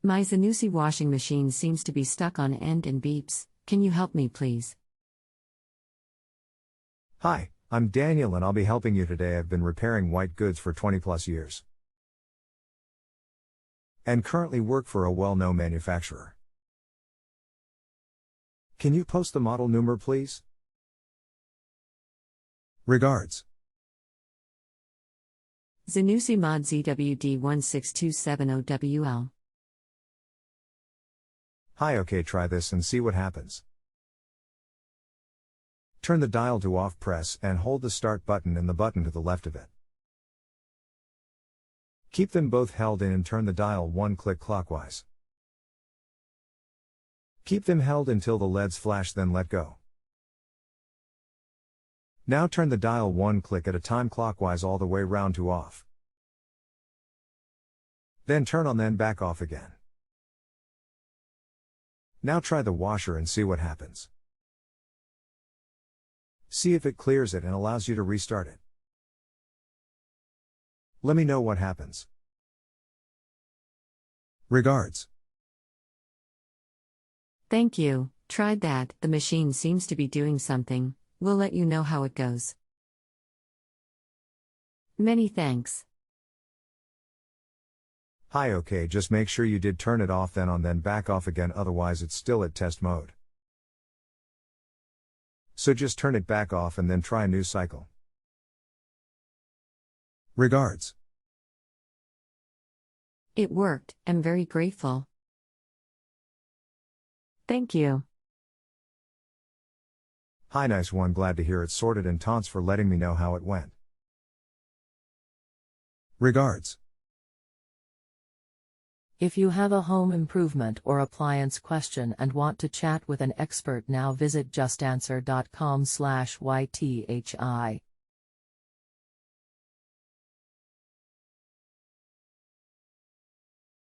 My Zanussi washing machine seems to be stuck on end and beeps. Can you help me, please? Hi, I'm Daniel and I'll be helping you today. I've been repairing white goods for 20 plus years. And currently work for a well-known manufacturer. Can you post the model number, please? Regards. Zanussi Mod ZWD16270WL. Hi, okay, try this and see what happens. Turn the dial to off, press and hold the start button and the button to the left of it. Keep them both held in and turn the dial one click clockwise. Keep them held until the LEDs flash, then let go. Now turn the dial one click at a time clockwise all the way round to off. Then turn on, then back off again. Now try the washer and see what happens. See if it clears it and allows you to restart it. Let me know what happens. Regards. Thank you, tried that. The machine seems to be doing something. We'll let you know how it goes. Many thanks. Hi, okay, just make sure you did turn it off, then on, then back off again, otherwise it's still at test mode. So just turn it back off and then try a new cycle. Regards. It worked. I'm very grateful. Thank you. Hi, nice one, glad to hear it sorted, and thanks for letting me know how it went. Regards. If you have a home improvement or appliance question and want to chat with an expert, now visit justanswer.com/YTHI.